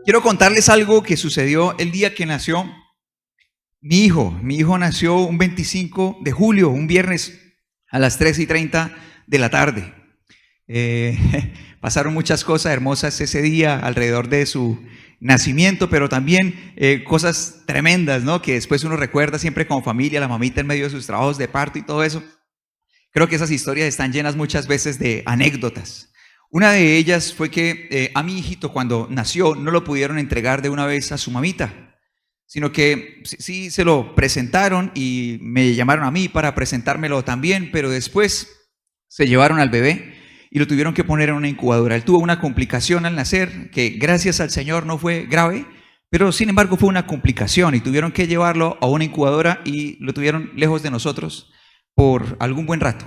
Quiero contarles algo que sucedió el día que nació mi hijo. Mi hijo nació un 25 de julio, un viernes a las 3:30 de la tarde. Pasaron muchas cosas hermosas ese día alrededor de su nacimiento, pero también cosas tremendas, ¿no? Que después uno recuerda siempre como familia, la mamita en medio de sus trabajos de parto y todo eso. Creo que esas historias están llenas muchas veces de anécdotas. Una de ellas fue que a mi hijito cuando nació no lo pudieron entregar de una vez a su mamita, sino que sí se lo presentaron y me llamaron a mí para presentármelo también, pero después se llevaron al bebé y lo tuvieron que poner en una incubadora. Él tuvo una complicación al nacer que gracias al Señor no fue grave, pero sin embargo fue una complicación y tuvieron que llevarlo a una incubadora y lo tuvieron lejos de nosotros por algún buen rato.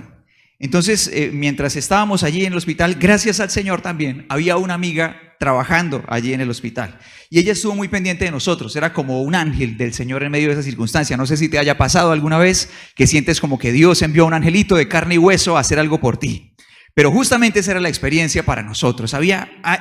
Entonces, mientras estábamos allí en el hospital, gracias al Señor también, había una amiga trabajando allí en el hospital. Y ella estuvo muy pendiente de nosotros, era como un ángel del Señor en medio de esa circunstancia. No sé si te haya pasado alguna vez que sientes como que Dios envió a un angelito de carne y hueso a hacer algo por ti. Pero justamente esa era la experiencia para nosotros.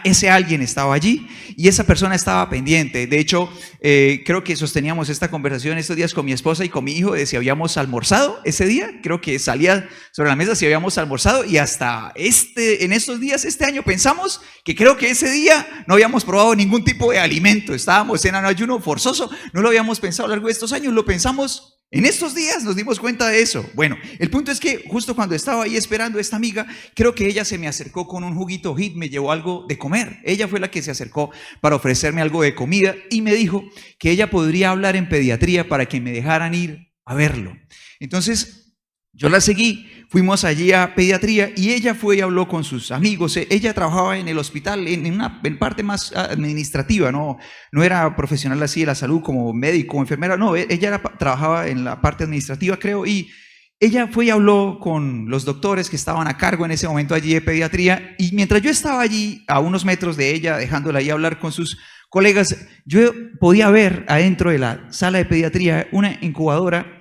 Ese alguien estaba allí y esa persona estaba pendiente. De hecho, creo que sosteníamos esta conversación estos días con mi esposa y con mi hijo de si habíamos almorzado ese día. Creo que salía sobre la mesa si habíamos almorzado y hasta en estos días, este año, pensamos que creo que ese día no habíamos probado ningún tipo de alimento. Estábamos en ayuno forzoso, no lo habíamos pensado a lo largo de estos años, lo pensamos en estos días, nos dimos cuenta de eso. Bueno, el punto es que justo cuando estaba ahí esperando a esta amiga, creo que ella se me acercó con un juguito Hit, me llevó algo de comer. Ella fue la que se acercó para ofrecerme algo de comida y me dijo que ella podría hablar en pediatría para que me dejaran ir a verlo. Entonces, yo la seguí, fuimos allí a pediatría y ella fue y habló con sus amigos. Ella trabajaba en el hospital en parte más administrativa, no era profesional así de la salud como médico o enfermera, no, ella trabajaba en la parte administrativa, creo, y ella fue y habló con los doctores que estaban a cargo en ese momento allí de pediatría, y mientras yo estaba allí a unos metros de ella, dejándola ahí hablar con sus colegas, yo podía ver adentro de la sala de pediatría una incubadora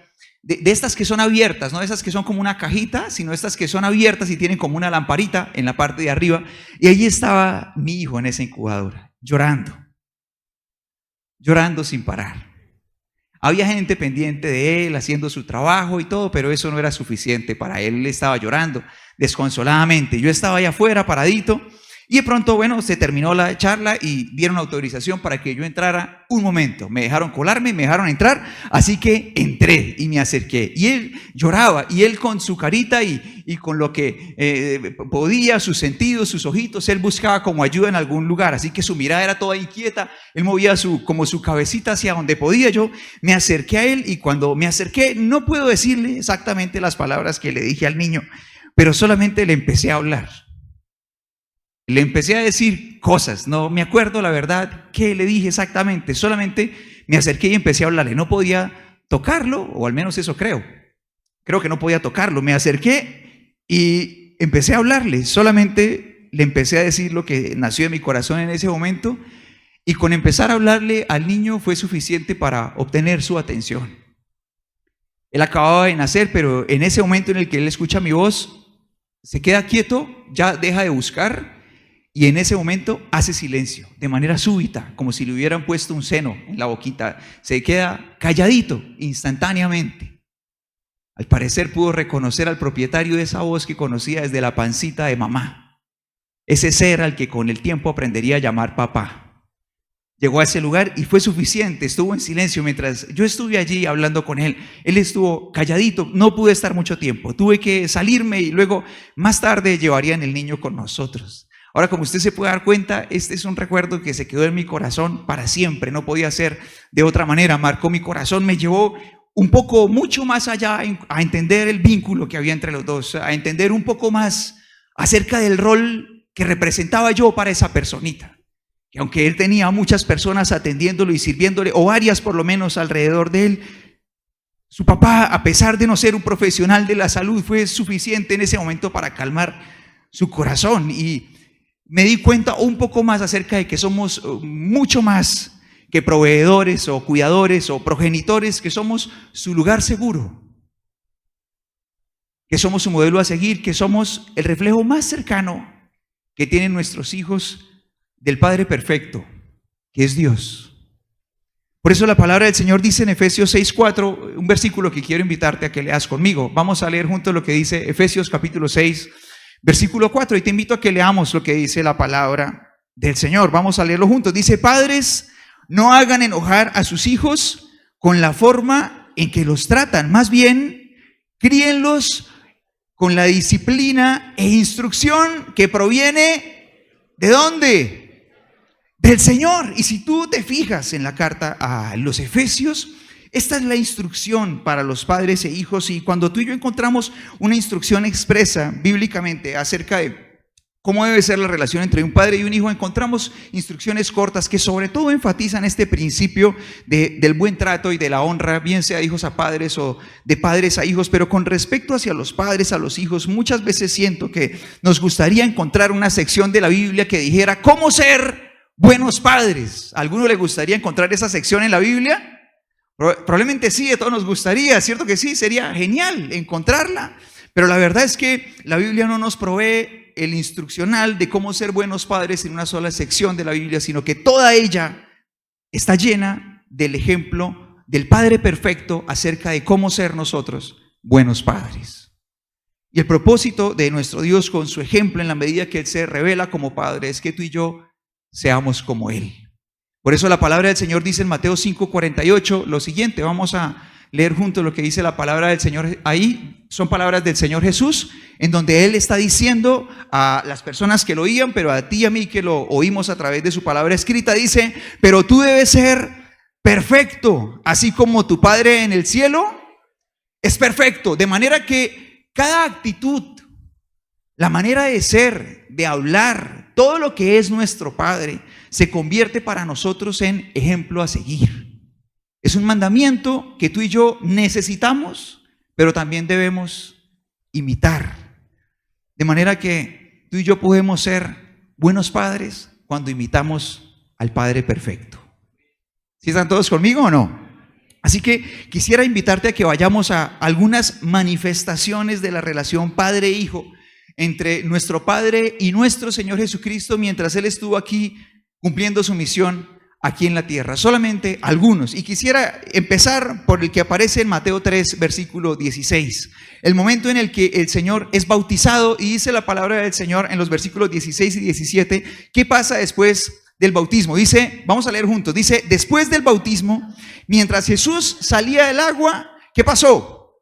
de estas que son abiertas, no de esas que son como una cajita, sino estas que son abiertas y tienen como una lamparita en la parte de arriba. Y allí estaba mi hijo en esa incubadora, llorando sin parar. Había gente pendiente de él, haciendo su trabajo y todo, pero eso no era suficiente para él. Él estaba llorando desconsoladamente. Yo estaba allá afuera, paradito, y de pronto, bueno, se terminó la charla y dieron autorización para que yo entrara un momento. Me dejaron colarme, me dejaron entrar, así que entré y me acerqué. Y él lloraba, y él con su carita y con lo que podía, sus sentidos, sus ojitos, él buscaba como ayuda en algún lugar. Así que su mirada era toda inquieta, él movía como su cabecita hacia donde podía. Yo me acerqué a él y cuando me acerqué, no puedo decirle exactamente las palabras que le dije al niño, pero solamente le empecé a hablar. Le empecé a decir cosas, no me acuerdo la verdad qué le dije exactamente, solamente me acerqué y empecé a hablarle. No podía tocarlo, o al menos eso creo que no podía tocarlo. Me acerqué y empecé a hablarle, solamente le empecé a decir lo que nació de mi corazón en ese momento, y con empezar a hablarle al niño fue suficiente para obtener su atención. Él acababa de nacer, pero en ese momento en el que él escucha mi voz, se queda quieto, ya deja de buscar. Y en ese momento hace silencio, de manera súbita, como si le hubieran puesto un seno en la boquita. Se queda calladito instantáneamente. Al parecer pudo reconocer al propietario de esa voz que conocía desde la pancita de mamá. Ese ser al que con el tiempo aprendería a llamar papá. Llegó a ese lugar y fue suficiente, estuvo en silencio mientras yo estuve allí hablando con él. Él estuvo calladito, no pude estar mucho tiempo. Tuve que salirme y luego más tarde llevarían el niño con nosotros. Ahora, como usted se puede dar cuenta, este es un recuerdo que se quedó en mi corazón para siempre. No podía ser de otra manera. Marcó mi corazón, me llevó un poco, mucho más allá a entender el vínculo que había entre los dos, a entender un poco más acerca del rol que representaba yo para esa personita. Que aunque él tenía muchas personas atendiéndolo y sirviéndole, o varias por lo menos alrededor de él, su papá, a pesar de no ser un profesional de la salud, fue suficiente en ese momento para calmar su corazón. Y me di cuenta un poco más acerca de que somos mucho más que proveedores o cuidadores o progenitores, que somos su lugar seguro, que somos su modelo a seguir, que somos el reflejo más cercano que tienen nuestros hijos del Padre perfecto, que es Dios. Por eso la palabra del Señor dice en Efesios 6:4, un versículo que quiero invitarte a que leas conmigo. Vamos a leer juntos lo que dice Efesios capítulo 6, versículo 4, y te invito a que leamos lo que dice la palabra del Señor. Vamos a leerlo juntos. Dice: padres, no hagan enojar a sus hijos con la forma en que los tratan, más bien, críenlos con la disciplina e instrucción que proviene ¿de dónde? Del Señor. Y si tú te fijas en la carta a los Efesios, esta es la instrucción para los padres e hijos. Y cuando tú y yo encontramos una instrucción expresa bíblicamente acerca de cómo debe ser la relación entre un padre y un hijo, encontramos instrucciones cortas que sobre todo enfatizan este principio del buen trato y de la honra, bien sea de hijos a padres o de padres a hijos. Pero con respecto hacia los padres a los hijos, muchas veces siento que nos gustaría encontrar una sección de la Biblia que dijera cómo ser buenos padres. ¿A alguno le gustaría encontrar esa sección en la Biblia? Probablemente sí, a todos nos gustaría, ¿cierto que sí? Sería genial encontrarla. Pero la verdad es que la Biblia no nos provee el instruccional de cómo ser buenos padres en una sola sección de la Biblia, sino que toda ella está llena del ejemplo del Padre perfecto acerca de cómo ser nosotros buenos padres. Y el propósito de nuestro Dios con su ejemplo, en la medida que Él se revela como Padre, es que tú y yo seamos como Él. Por eso la palabra del Señor dice en Mateo 5:48 lo siguiente. Vamos a leer juntos lo que dice la palabra del Señor. Ahí son palabras del Señor Jesús, en donde Él está diciendo a las personas que lo oían, pero a ti y a mí que lo oímos a través de su palabra escrita, dice: pero tú debes ser perfecto, así como tu Padre en el cielo es perfecto. De manera que cada actitud, la manera de ser, de hablar, todo lo que es nuestro Padre, se convierte para nosotros en ejemplo a seguir. Es un mandamiento que tú y yo necesitamos, pero también debemos imitar. De manera que tú y yo podemos ser buenos padres cuando imitamos al Padre perfecto. ¿Sí están todos conmigo o no? Así que quisiera invitarte a que vayamos a algunas manifestaciones de la relación padre-hijo entre nuestro Padre y nuestro Señor Jesucristo mientras Él estuvo aquí cumpliendo su misión aquí en la tierra. Solamente algunos. Y quisiera empezar por el que aparece en Mateo 3, versículo 16. El momento en el que el Señor es bautizado, y dice la palabra del Señor en los versículos 16 y 17, ¿qué pasa después del bautismo? Dice, vamos a leer juntos, dice: después del bautismo, mientras Jesús salía del agua, ¿qué pasó?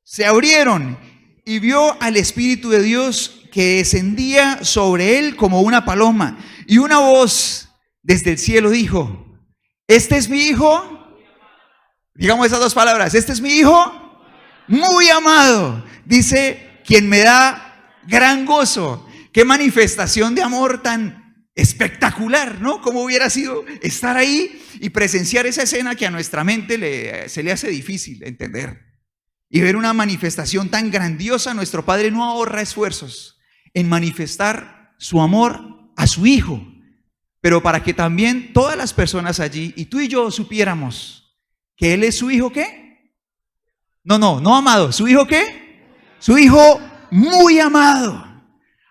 Se abrieron y vio al Espíritu de Dios que descendía sobre él como una paloma, y una voz desde el cielo dijo: este es mi hijo. Digamos esas dos palabras: este es mi hijo muy amado. Dice: quien me da gran gozo. Qué manifestación de amor tan espectacular, ¿no? ¿Cómo hubiera sido estar ahí y presenciar esa escena que a nuestra mente se le hace difícil entender? Y ver una manifestación tan grandiosa. Nuestro Padre no ahorra esfuerzos en manifestar su amor a su Hijo, pero para que también todas las personas allí y tú y yo supiéramos que Él es su Hijo, ¿qué? No amado. ¿Su Hijo qué? Su Hijo muy amado.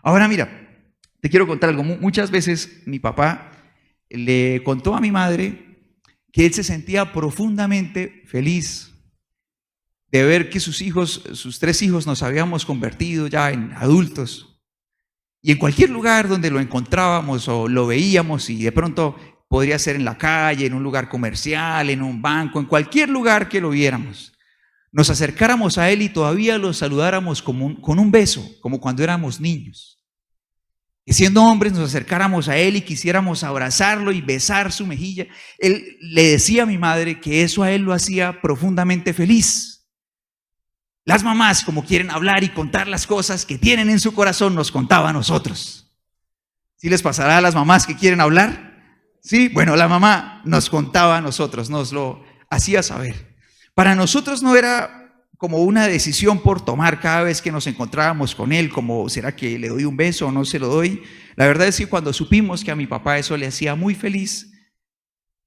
Ahora mira, te quiero contar algo. Muchas veces mi papá le contó a mi madre que él se sentía profundamente feliz de ver que sus hijos, sus 3 hijos, nos habíamos convertido ya en adultos. Y en cualquier lugar donde lo encontrábamos o lo veíamos, y de pronto podría ser en la calle, en un lugar comercial, en un banco, en cualquier lugar que lo viéramos, nos acercáramos a él y todavía lo saludáramos con un beso, como cuando éramos niños. Y siendo hombres nos acercáramos a él y quisiéramos abrazarlo y besar su mejilla. Él le decía a mi madre que eso a él lo hacía profundamente feliz. Las mamás, como quieren hablar y contar las cosas que tienen en su corazón, nos contaba a nosotros. ¿Sí les pasará a las mamás que quieren hablar? Sí, bueno, la mamá nos contaba a nosotros, nos lo hacía saber. Para nosotros no era como una decisión por tomar cada vez que nos encontrábamos con él, como ¿será que le doy un beso o no se lo doy? La verdad es que cuando supimos que a mi papá eso le hacía muy feliz,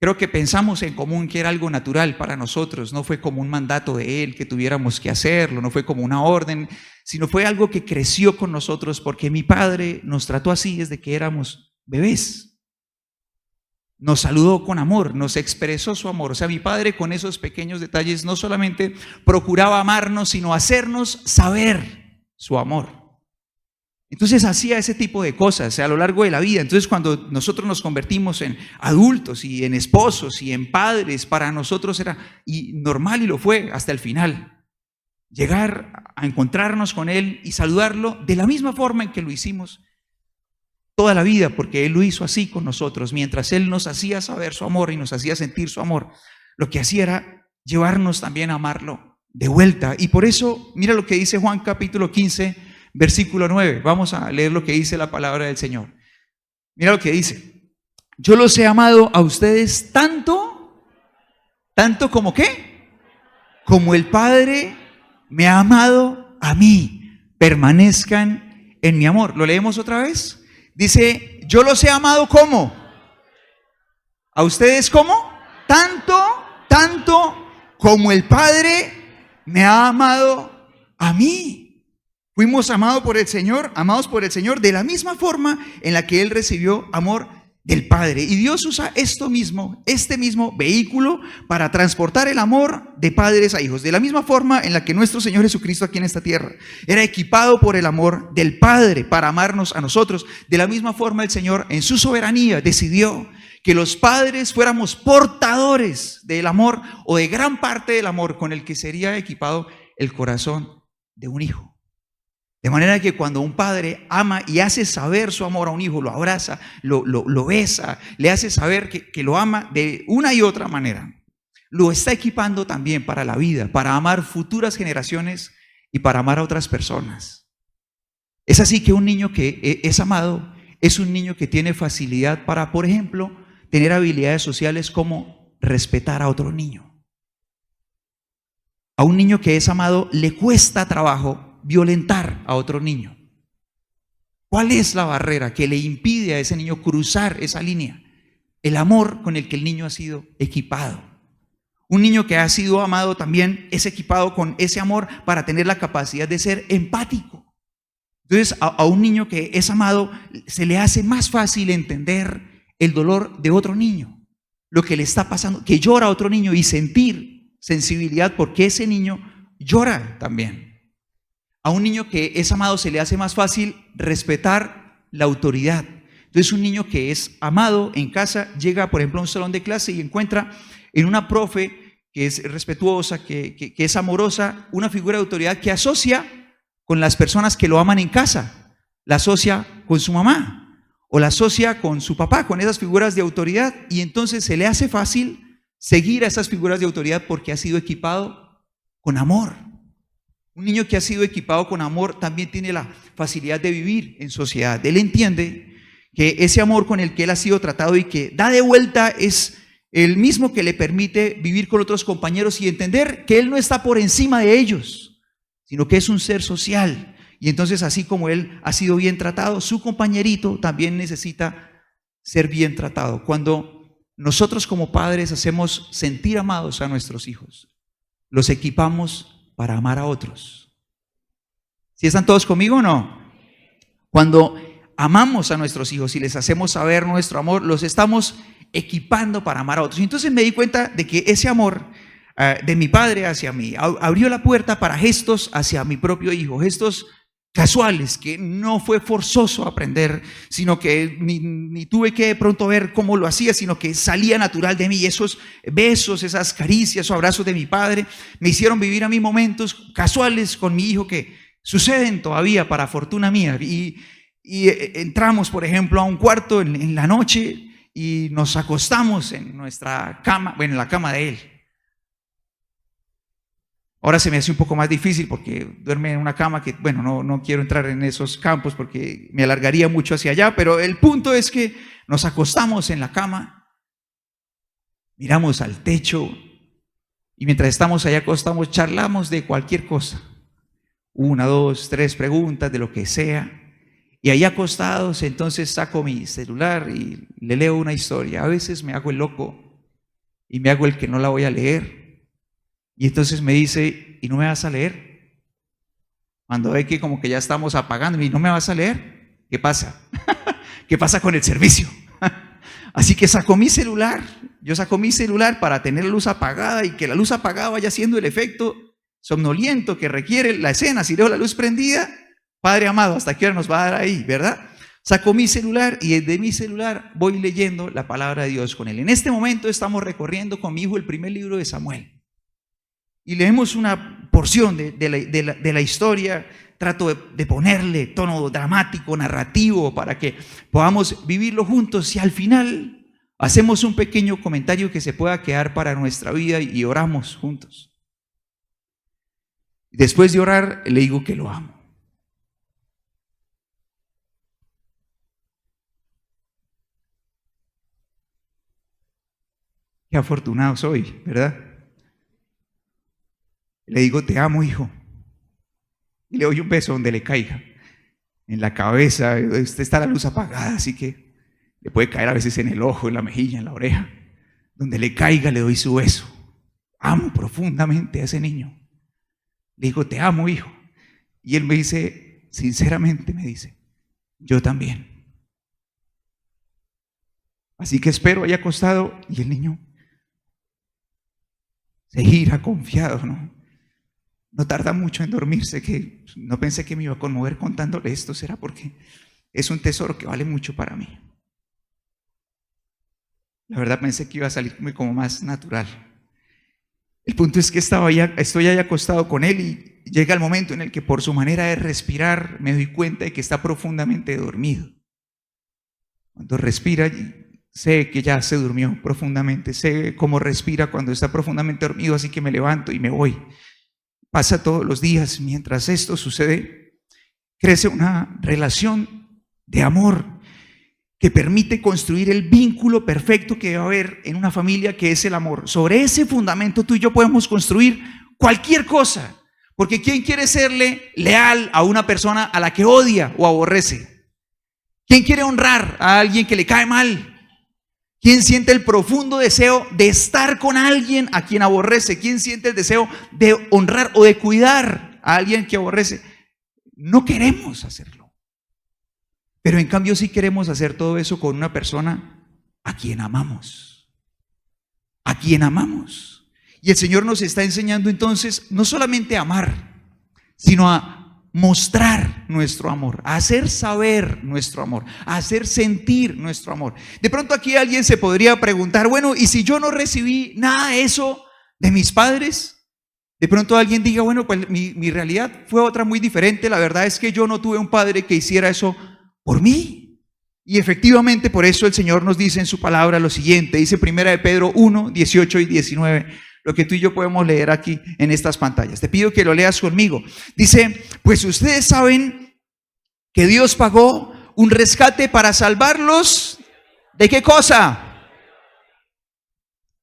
creo que pensamos en común que era algo natural para nosotros. No fue como un mandato de él que tuviéramos que hacerlo, no fue como una orden, sino fue algo que creció con nosotros porque mi padre nos trató así desde que éramos bebés. nos saludó con amor, nos expresó su amor. O sea, mi padre con esos pequeños detalles no solamente procuraba amarnos, sino hacernos saber su amor. Entonces hacía ese tipo de cosas a lo largo de la vida. Entonces cuando nosotros nos convertimos en adultos y en esposos y en padres, para nosotros era normal y lo fue hasta el final. Llegar a encontrarnos con Él y saludarlo de la misma forma en que lo hicimos toda la vida, porque Él lo hizo así con nosotros. Mientras Él nos hacía saber su amor y nos hacía sentir su amor, lo que hacía era llevarnos también a amarlo de vuelta. Y por eso, mira lo que dice Juan capítulo 15, versículo 9. Vamos a leer lo que dice la palabra del Señor. Mira lo que dice: yo los he amado a ustedes tanto como ¿qué? Como el Padre me ha amado a mí. Permanezcan en mi amor. ¿Lo leemos otra vez? Dice, yo los he amado ¿cómo? ¿A ustedes cómo? Tanto como el Padre me ha amado a mí. Fuimos amados por el Señor de la misma forma en la que Él recibió amor del Padre. Y Dios usa este mismo vehículo para transportar el amor de padres a hijos. De la misma forma en la que nuestro Señor Jesucristo aquí en esta tierra era equipado por el amor del Padre para amarnos a nosotros. De la misma forma el Señor en su soberanía decidió que los padres fuéramos portadores del amor o de gran parte del amor con el que sería equipado el corazón de un hijo. De manera que cuando un padre ama y hace saber su amor a un hijo, lo abraza, lo besa, le hace saber que lo ama de una y otra manera, lo está equipando también para la vida, para amar futuras generaciones y para amar a otras personas. Es así que un niño que es amado es un niño que tiene facilidad para, por ejemplo, tener habilidades sociales como respetar a otro niño. A un niño que es amado le cuesta trabajo violentar a otro niño. ¿Cuál es la barrera que le impide a ese niño cruzar esa línea? El amor con el que el niño ha sido equipado. Un niño que ha sido amado también es equipado con ese amor para tener la capacidad de ser empático. Entonces a un niño que es amado se le hace más fácil entender el dolor de otro niño, lo que le está pasando, que llora a otro niño, y sentir sensibilidad porque ese niño llora también. A un niño que es amado se le hace más fácil respetar la autoridad. Entonces un niño que es amado en casa llega, por ejemplo, a un salón de clase y encuentra en una profe que es respetuosa, que es amorosa, una figura de autoridad que asocia con las personas que lo aman en casa. La asocia con su mamá o la asocia con su papá, con esas figuras de autoridad, y entonces se le hace fácil seguir a esas figuras de autoridad porque ha sido equipado con amor. Un niño que ha sido equipado con amor también tiene la facilidad de vivir en sociedad. Él entiende que ese amor con el que él ha sido tratado y que da de vuelta es el mismo que le permite vivir con otros compañeros y entender que él no está por encima de ellos, sino que es un ser social. Y entonces, así como él ha sido bien tratado, su compañerito también necesita ser bien tratado. Cuando nosotros como padres hacemos sentir amados a nuestros hijos, los equipamos para amar a otros. ¿Sí están todos conmigo o no? Cuando amamos a nuestros hijos y les hacemos saber nuestro amor, los estamos equipando para amar a otros. Y entonces me di cuenta de que ese amor de mi padre hacia mí abrió la puerta para gestos hacia mi propio hijo, gestos casuales que no fue forzoso aprender, sino que ni tuve que de pronto ver cómo lo hacía, sino que salía natural de mí. Y esos besos, esas caricias, esos abrazos de mi padre me hicieron vivir a mí momentos casuales con mi hijo que suceden todavía para fortuna mía. Y entramos, por ejemplo, a un cuarto en la noche y nos acostamos en nuestra cama, bueno, en la cama de él. Ahora se me hace un poco más difícil porque duerme en una cama que, bueno, no quiero entrar en esos campos porque me alargaría mucho hacia allá, pero el punto es que nos acostamos en la cama, miramos al techo y mientras estamos allá acostados charlamos de cualquier cosa. 1, 2, 3 preguntas de lo que sea. Y ahí acostados entonces saco mi celular y le leo una historia. A veces me hago el loco y me hago el que no la voy a leer. Y entonces me dice, ¿y no me vas a leer? Cuando ve que como que ya estamos apagando, ¿y no me vas a leer? ¿Qué pasa? ¿Qué pasa con el servicio? Así que sacó mi celular. Yo saco mi celular para tener la luz apagada y que la luz apagada vaya haciendo el efecto somnoliento que requiere la escena. Si dejo la luz prendida, Padre amado, ¿hasta qué hora nos va a dar ahí, verdad? Saco mi celular y desde mi celular voy leyendo la palabra de Dios con él. En este momento estamos recorriendo con mi hijo el primer libro de Samuel. Y leemos una porción de la historia. Trato de ponerle tono dramático, narrativo, para que podamos vivirlo juntos. Y al final hacemos un pequeño comentario que se pueda quedar para nuestra vida y oramos juntos. Después de orar, le digo que lo amo. Qué afortunado soy, ¿verdad? Le digo, te amo, hijo. Y le doy un beso donde le caiga. En la cabeza, está la luz apagada, así que le puede caer a veces en el ojo, en la mejilla, en la oreja. Donde le caiga, le doy su beso. Amo profundamente a ese niño. Le digo, te amo, hijo. Y él me dice, sinceramente me dice, yo también. Así que espero haya acostado y el niño se gira confiado, ¿no? No tarda mucho en dormirse, que no pensé que me iba a conmover contándole esto. Será porque es un tesoro que vale mucho para mí. La verdad pensé que iba a salirme como más natural. El punto es que estoy ahí acostado con él y llega el momento en el que por su manera de respirar me doy cuenta de que está profundamente dormido. Cuando respira, sé que ya se durmió profundamente, sé cómo respira cuando está profundamente dormido, así que me levanto y me voy. Pasa todos los días. Mientras esto sucede, crece una relación de amor que permite construir el vínculo perfecto que debe haber en una familia, que es el amor. Sobre ese fundamento tú y yo podemos construir cualquier cosa, porque ¿quién quiere serle leal a una persona a la que odia o aborrece? ¿Quién quiere honrar a alguien que le cae mal? ¿Quién siente el profundo deseo de estar con alguien a quien aborrece? ¿Quién siente el deseo de honrar o de cuidar a alguien que aborrece? No queremos hacerlo. Pero en cambio sí queremos hacer todo eso con una persona a quien amamos. A quien amamos. Y el Señor nos está enseñando entonces no solamente a amar, sino a mostrar nuestro amor, a hacer saber nuestro amor, a hacer sentir nuestro amor. De pronto aquí alguien se podría preguntar, bueno, ¿y si yo no recibí nada de eso de mis padres? De pronto alguien diga, bueno, pues mi realidad fue otra muy diferente. La verdad es que yo no tuve un padre que hiciera eso por mí. Y efectivamente por eso el Señor nos dice en su palabra lo siguiente. Dice 1 de Pedro 1, 18 y 19. Lo que tú y yo podemos leer aquí en estas pantallas. Te pido que lo leas conmigo. Dice, pues ustedes saben que Dios pagó un rescate para salvarlos. ¿De qué cosa?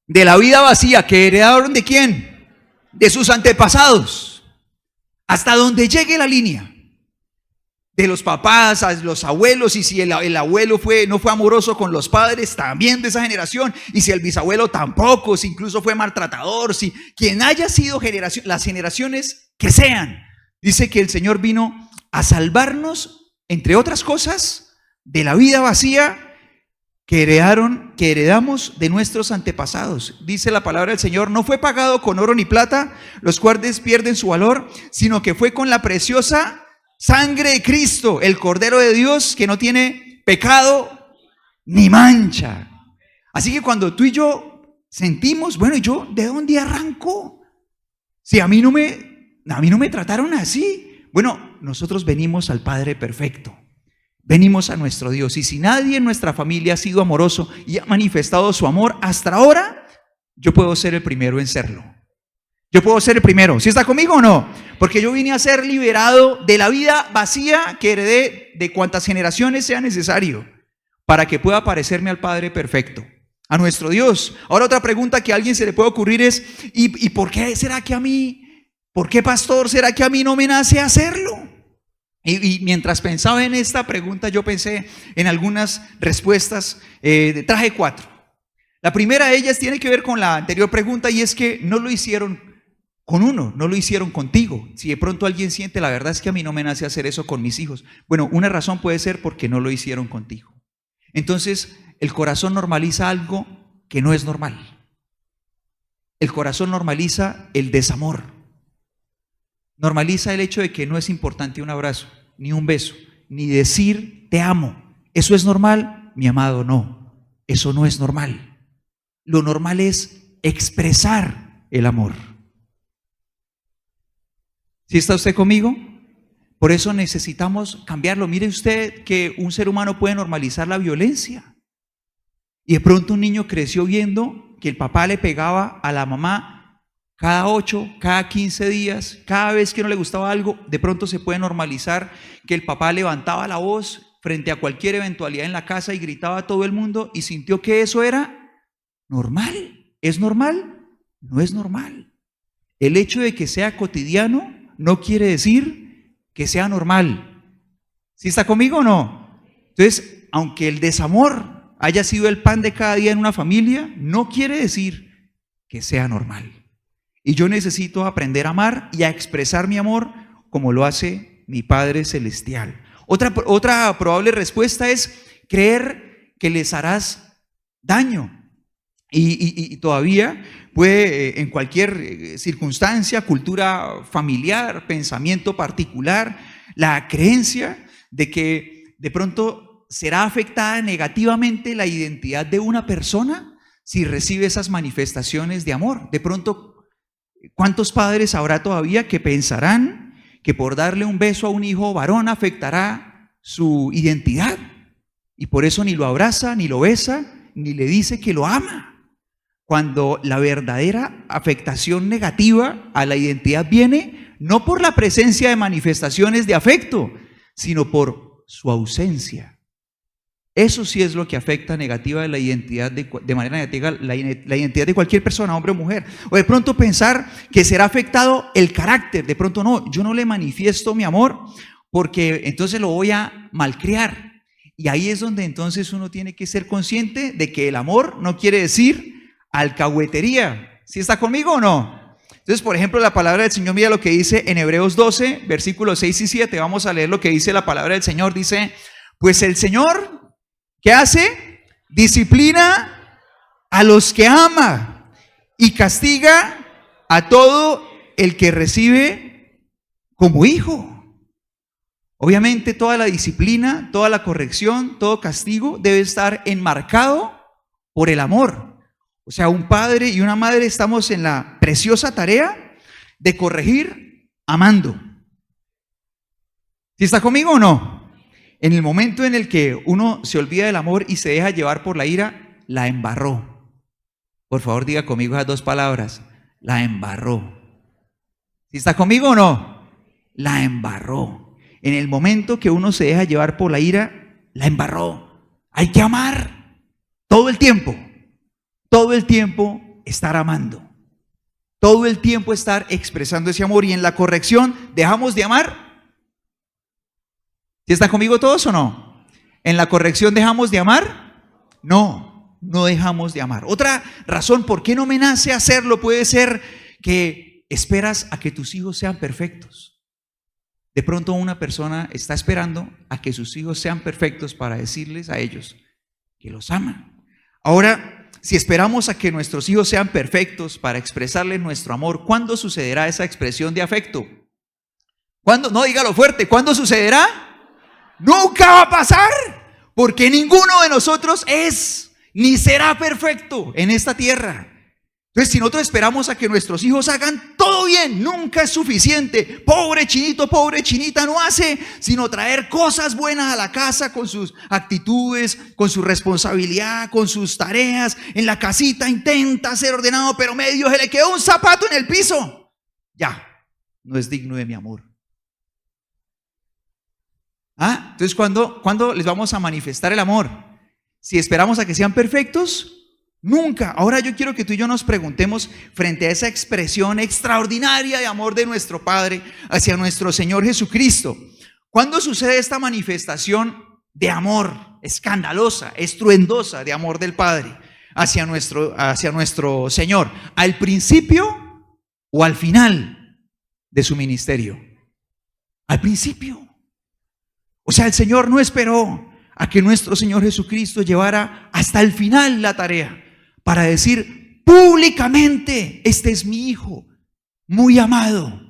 De la vida vacía que heredaron ¿de quién? De sus antepasados. Hasta donde llegue la línea. De los papás a los abuelos, y si el abuelo no fue amoroso con los padres, también de esa generación, y si el bisabuelo tampoco, si incluso fue maltratador, si quien haya sido las generaciones que sean, dice que el Señor vino a salvarnos, entre otras cosas, de la vida vacía que heredamos de nuestros antepasados. Dice la palabra del Señor, no fue pagado con oro ni plata, los cuales pierden su valor, sino que fue con la preciosa sangre de Cristo, el Cordero de Dios, que no tiene pecado ni mancha. Así que cuando tú y yo sentimos, bueno, ¿y yo de dónde arranco? Si a mí no me trataron así. Bueno, nosotros venimos al Padre perfecto. Venimos a nuestro Dios. Y si nadie en nuestra familia ha sido amoroso y ha manifestado su amor hasta ahora, yo puedo ser el primero en serlo. Yo puedo ser el primero. ¿Sí está conmigo o no? Porque yo vine a ser liberado de la vida vacía que heredé de cuantas generaciones sea necesario para que pueda parecerme al Padre perfecto, a nuestro Dios. Ahora otra pregunta que a alguien se le puede ocurrir es, ¿y por qué será que a mí, por qué pastor, será que a mí no me nace hacerlo? Y mientras pensaba en esta pregunta, yo pensé en algunas respuestas, traje 4. La primera de ellas tiene que ver con la anterior pregunta, y es que no lo hicieron con uno, no lo hicieron contigo. Si de pronto alguien siente, la verdad es que a mí no me nace hacer eso con mis hijos. Bueno, una razón puede ser porque no lo hicieron contigo. Entonces, el corazón normaliza algo que no es normal. El corazón normaliza el desamor. Normaliza el hecho de que no es importante un abrazo, ni un beso, ni decir te amo. ¿Eso es normal? Mi amado, no. Eso no es normal. Lo normal es expresar el amor. ¿Sí está usted conmigo? Por eso necesitamos cambiarlo. Mire usted que un ser humano puede normalizar la violencia. Y de pronto un niño creció viendo que el papá le pegaba a la mamá cada 8, cada 15 días, cada vez que no le gustaba algo. De pronto se puede normalizar que el papá levantaba la voz frente a cualquier eventualidad en la casa y gritaba a todo el mundo y sintió que eso era normal. ¿Es normal? No es normal. El hecho de que sea cotidiano no quiere decir que sea normal. ¿Sí está conmigo o no? Entonces, aunque el desamor haya sido el pan de cada día en una familia, no quiere decir que sea normal. Y yo necesito aprender a amar y a expresar mi amor como lo hace mi Padre Celestial. Otra probable respuesta es creer que les harás daño. Y todavía puede, en cualquier circunstancia, cultura familiar, pensamiento particular, la creencia de que de pronto será afectada negativamente la identidad de una persona si recibe esas manifestaciones de amor. De pronto, ¿cuántos padres habrá todavía que pensarán que por darle un beso a un hijo varón afectará su identidad? Y por eso ni lo abraza, ni lo besa, ni le dice que lo ama. Cuando la verdadera afectación negativa a la identidad viene no por la presencia de manifestaciones de afecto, sino por su ausencia. Eso sí es lo que afecta negativa la identidad de manera negativa la identidad de cualquier persona, hombre o mujer. O de pronto pensar que será afectado el carácter. De pronto no, yo no le manifiesto mi amor porque entonces lo voy a malcriar. Y ahí es donde entonces uno tiene que ser consciente de que el amor no quiere decir alcahuetería. ¿Sí está conmigo o no? Entonces, por ejemplo, la palabra del Señor, mira lo que dice en Hebreos 12, versículos 6 y 7. Vamos a leer lo que dice la palabra del Señor. Dice, pues el Señor, ¿qué hace? Disciplina a los que ama y castiga a todo el que recibe como hijo. Obviamente toda la disciplina, toda la corrección, todo castigo debe estar enmarcado por el amor. O sea, un padre y una madre estamos en la preciosa tarea de corregir amando. ¿Sí está conmigo o no? En el momento en el que uno se olvida del amor y se deja llevar por la ira, la embarró. Por favor, diga conmigo esas dos palabras, la embarró. ¿Sí está conmigo o no? La embarró. En el momento que uno se deja llevar por la ira, la embarró. Hay que amar todo el tiempo. Todo el tiempo estar amando. Todo el tiempo estar expresando ese amor. Y en la corrección, ¿dejamos de amar? ¿Sí están conmigo todos o no? ¿En la corrección dejamos de amar? No, no dejamos de amar. Otra razón por qué no me nace hacerlo puede ser que esperas a que tus hijos sean perfectos. De pronto una persona está esperando a que sus hijos sean perfectos para decirles a ellos que los aman. Ahora, si esperamos a que nuestros hijos sean perfectos para expresarles nuestro amor, ¿cuándo sucederá esa expresión de afecto? ¿Cuándo? No, dígalo fuerte. ¿Cuándo sucederá? Nunca va a pasar, porque ninguno de nosotros es ni será perfecto en esta tierra. Entonces, si nosotros esperamos a que nuestros hijos hagan todo bien, nunca es suficiente. Pobre chinito, pobre chinita, no hace sino traer cosas buenas a la casa con sus actitudes, con su responsabilidad, con sus tareas. En la casita intenta ser ordenado, pero medio se le quedó un zapato en el piso. Ya, no es digno de mi amor. Entonces, ¿cuándo les vamos a manifestar el amor? Si esperamos a que sean perfectos, nunca. Ahora yo quiero que tú y yo nos preguntemos frente a esa expresión extraordinaria de amor de nuestro Padre hacia nuestro Señor Jesucristo. ¿Cuándo sucede esta manifestación de amor escandalosa, estruendosa de amor del Padre hacia nuestro Señor? ¿Al principio o al final de su ministerio? Al principio. O sea, el Señor no esperó a que nuestro Señor Jesucristo llevara hasta el final la tarea para decir públicamente: este es mi Hijo muy amado.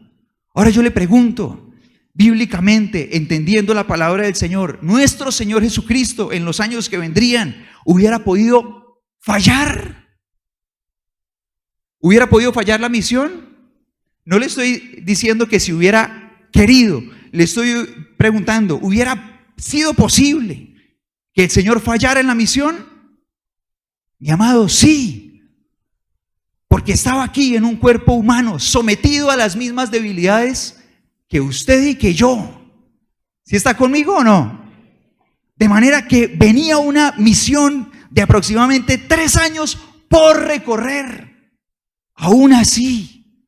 Ahora yo le pregunto, bíblicamente, entendiendo la palabra del Señor, nuestro Señor Jesucristo en los años que vendrían, ¿hubiera podido fallar? ¿Hubiera podido fallar la misión? No le estoy diciendo que si hubiera querido, le estoy preguntando, ¿hubiera sido posible que el Señor fallara en la misión? Mi amado, sí. Porque estaba aquí en un cuerpo humano, sometido a las mismas debilidades que usted y que yo. ¿Sí está conmigo o no? De manera que venía una misión de aproximadamente 3 años por recorrer. Aún así,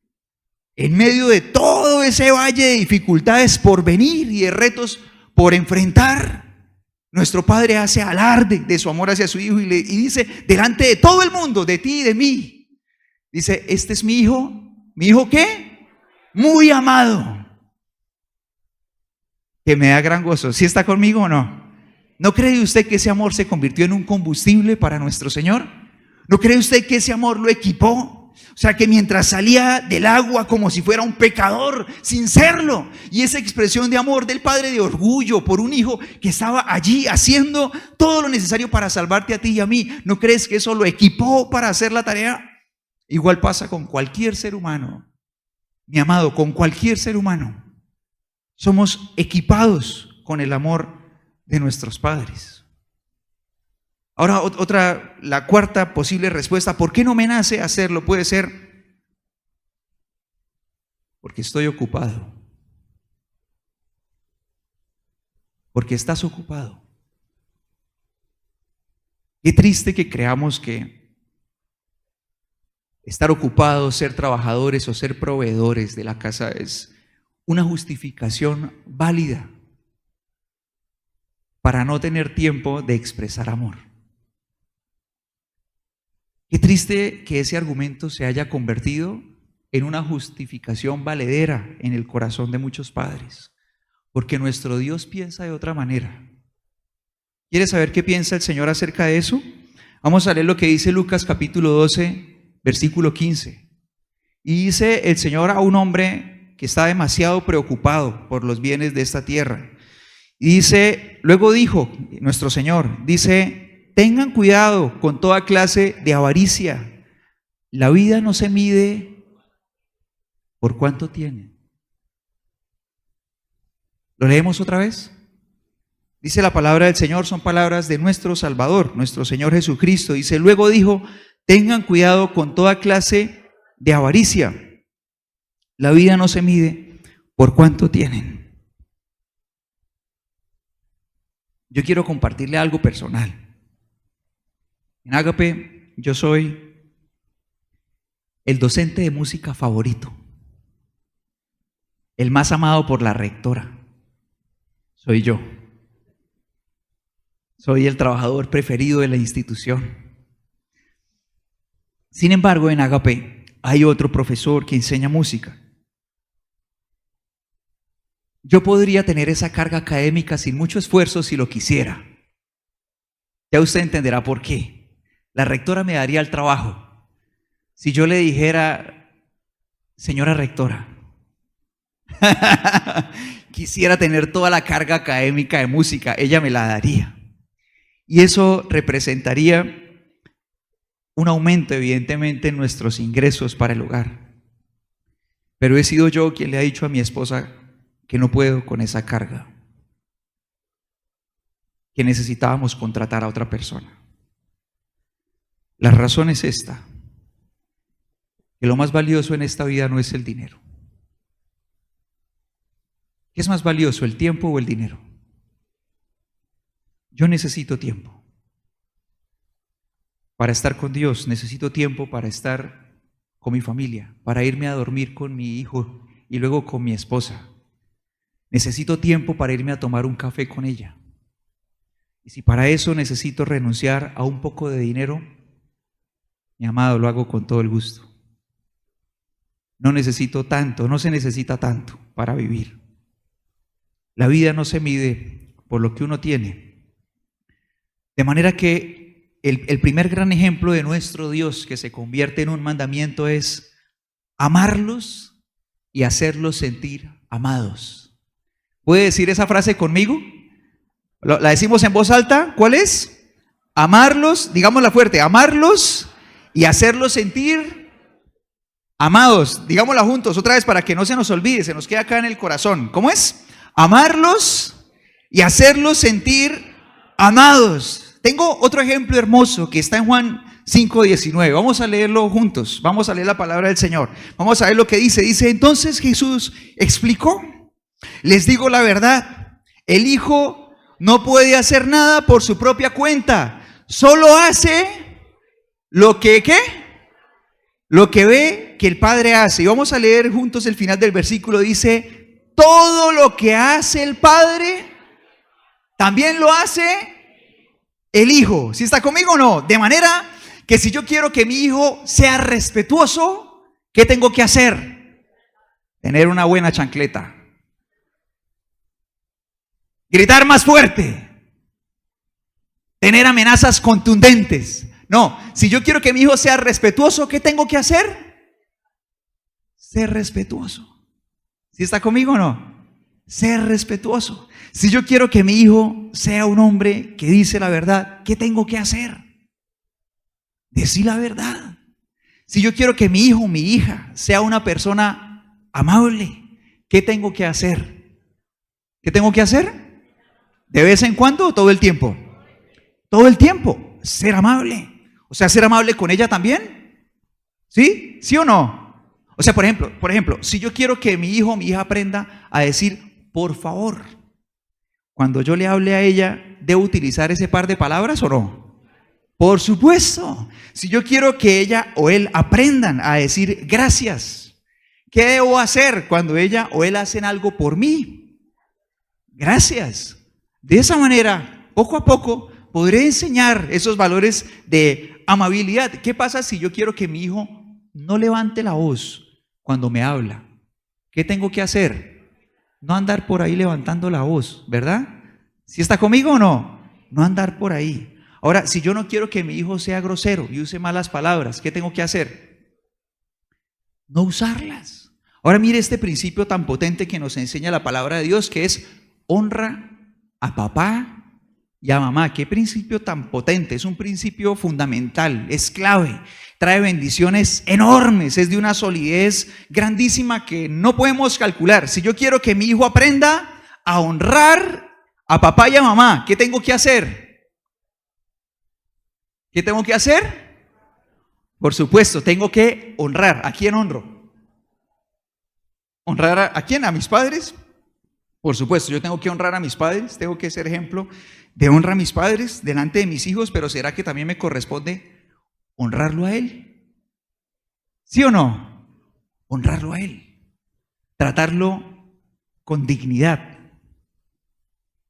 en medio de todo ese valle de dificultades por venir y de retos por enfrentar, nuestro Padre hace alarde de su amor hacia su Hijo y dice delante de todo el mundo, de ti y de mí, dice: este es mi Hijo. ¿Mi Hijo qué? Muy amado, que me da gran gozo. ¿Sí está conmigo o no? ¿No cree usted que ese amor se convirtió en un combustible para nuestro Señor? ¿No cree usted que ese amor lo equipó? O sea, que mientras salía del agua como si fuera un pecador, sin serlo, y esa expresión de amor del Padre, de orgullo por un Hijo que estaba allí haciendo todo lo necesario para salvarte a ti y a mí, ¿no crees que eso lo equipó para hacer la tarea? Igual pasa con cualquier ser humano, mi amado, con cualquier ser humano. Somos equipados con el amor de nuestros padres. Ahora, la cuarta posible respuesta: ¿por qué no me nace hacerlo? Puede ser: porque estoy ocupado. Porque estás ocupado. Qué triste que creamos que estar ocupados, ser trabajadores o ser proveedores de la casa es una justificación válida para no tener tiempo de expresar amor. Qué triste que ese argumento se haya convertido en una justificación valedera en el corazón de muchos padres, porque nuestro Dios piensa de otra manera. ¿Quieres saber qué piensa el Señor acerca de eso? Vamos a leer lo que dice Lucas capítulo 12, versículo 15. Y dice el Señor a un hombre que está demasiado preocupado por los bienes de esta tierra. Y dice, luego dijo nuestro Señor, dice: tengan cuidado con toda clase de avaricia. La vida no se mide por cuánto tienen. ¿Lo leemos otra vez? Dice la palabra del Señor, son palabras de nuestro Salvador, nuestro Señor Jesucristo. Dice, luego dijo: tengan cuidado con toda clase de avaricia. La vida no se mide por cuánto tienen. Yo quiero compartirle algo personal. En Ágape yo soy el docente de música favorito, el más amado por la rectora. Soy yo. Soy el trabajador preferido de la institución. Sin embargo, en Ágape hay otro profesor que enseña música. Yo podría tener esa carga académica sin mucho esfuerzo si lo quisiera. Ya usted entenderá por qué. La rectora me daría el trabajo. Si yo le dijera: señora rectora, quisiera tener toda la carga académica de música, ella me la daría. Y eso representaría un aumento, evidentemente, en nuestros ingresos para el hogar. Pero he sido yo quien le ha dicho a mi esposa que no puedo con esa carga, que necesitábamos contratar a otra persona. La razón es esta: que lo más valioso en esta vida no es el dinero. ¿Qué es más valioso, el tiempo o el dinero? Yo necesito tiempo para estar con Dios, necesito tiempo para estar con mi familia, para irme a dormir con mi hijo y luego con mi esposa. Necesito tiempo para irme a tomar un café con ella. Y si para eso necesito renunciar a un poco de dinero, mi amado, lo hago con todo el gusto. No necesito tanto, no se necesita tanto para vivir. La vida no se mide por lo que uno tiene, De manera que el primer gran ejemplo de nuestro Dios que se convierte en un mandamiento es amarlos y hacerlos sentir amados. ¿Puede decir esa frase conmigo? ¿La decimos en voz alta? ¿Cuál es? Amarlos, digámosla fuerte, amarlos y hacerlos sentir amados. Digámosla juntos otra vez para que no se nos olvide, se nos queda acá en el corazón. ¿Cómo es? Amarlos y hacerlos sentir amados. Tengo otro ejemplo hermoso que está en Juan 5:19. Vamos a leerlo juntos. Vamos a leer la palabra del Señor. Vamos a ver lo que dice. Dice, entonces Jesús explicó, les digo la verdad, el Hijo no puede hacer nada por su propia cuenta. Solo hace lo que, ¿qué? Lo que ve que el Padre hace. Y vamos a leer juntos el final del versículo. Dice, todo lo que hace el Padre, también lo hace el Hijo. ¿Sí está conmigo o no? De manera que si yo quiero que mi hijo sea respetuoso, ¿qué tengo que hacer? Tener una buena chancleta. Gritar más fuerte. Tener amenazas contundentes. No, si yo quiero que mi hijo sea respetuoso, ¿qué tengo que hacer? Ser respetuoso. ¿Sí está conmigo o no? Ser respetuoso. Si yo quiero que mi hijo sea un hombre que dice la verdad, ¿qué tengo que hacer? Decir la verdad. Si yo quiero que mi hijo o mi hija sea una persona amable, ¿qué tengo que hacer? ¿Qué tengo que hacer? ¿De vez en cuando o todo el tiempo? Todo el tiempo. Ser amable. O sea, ser amable con ella también. ¿Sí? ¿Sí o no? O sea, por ejemplo, si yo quiero que mi hijo o mi hija aprenda a decir por favor, cuando yo le hable a ella, ¿debo utilizar ese par de palabras o no? Por supuesto. Si yo quiero que ella o él aprendan a decir gracias, ¿qué debo hacer cuando ella o él hacen algo por mí? Gracias. De esa manera, poco a poco, podré enseñar esos valores de amabilidad. ¿Qué pasa si yo quiero que mi hijo no levante la voz cuando me habla? ¿Qué tengo que hacer? No andar por ahí levantando la voz, ¿verdad? ¿Sí está conmigo o no? No andar por ahí. Ahora, si yo no quiero que mi hijo sea grosero y use malas palabras, ¿qué tengo que hacer? No usarlas. Ahora mire este principio tan potente que nos enseña la palabra de Dios, que es honra a papá y a mamá. Qué principio tan potente, es un principio fundamental, es clave, trae bendiciones enormes, es de una solidez grandísima que no podemos calcular. Si yo quiero que mi hijo aprenda a honrar a papá y a mamá, ¿qué tengo que hacer? ¿Qué tengo que hacer? Por supuesto, tengo que honrar. ¿A quién honro? ¿Honrar a quién? ¿A mis padres? Por supuesto, yo tengo que honrar a mis padres, tengo que ser ejemplo de honra a mis padres delante de mis hijos, pero ¿será que también me corresponde honrarlo a él? ¿Sí o no? Honrarlo a él, tratarlo con dignidad.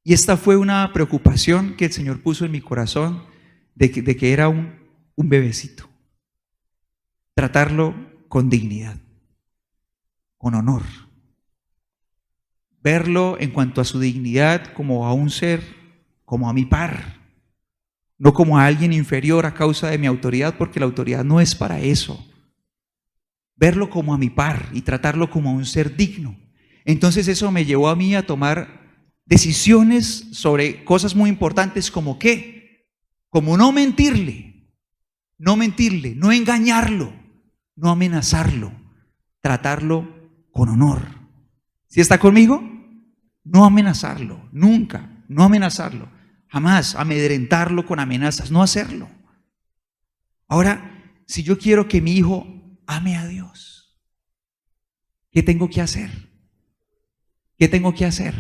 Y esta fue una preocupación que el Señor puso en mi corazón de que era un bebecito. Tratarlo con dignidad, con honor. Verlo en cuanto a su dignidad como a un ser, como a mi par, no como a alguien inferior a causa de mi autoridad, porque la autoridad no es para eso. Verlo como a mi par y tratarlo como a un ser digno. Entonces eso me llevó a mí a tomar decisiones sobre cosas muy importantes como ¿qué? Como no mentirle, no engañarlo, no amenazarlo, tratarlo con honor. ¿Sí está conmigo? No amenazarlo, nunca, no amenazarlo, jamás amedrentarlo con amenazas, no hacerlo. Ahora, si yo quiero que mi hijo ame a Dios, ¿qué tengo que hacer? ¿Qué tengo que hacer?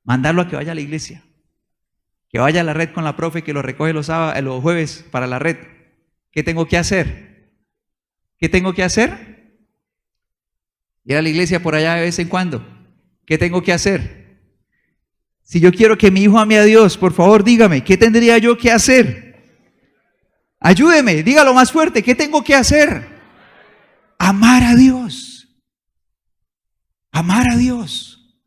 Mandarlo a que vaya a la iglesia, que vaya a la red con la profe que lo recoge los jueves para la red. ¿Qué tengo que hacer? ¿Qué tengo que hacer? Ir a la iglesia por allá de vez en cuando. ¿Qué tengo que hacer? Si yo quiero que mi hijo ame a Dios, por favor dígame, ¿qué tendría yo que hacer? Ayúdeme, dígalo más fuerte, ¿qué tengo que hacer? Amar a Dios. Amar a Dios.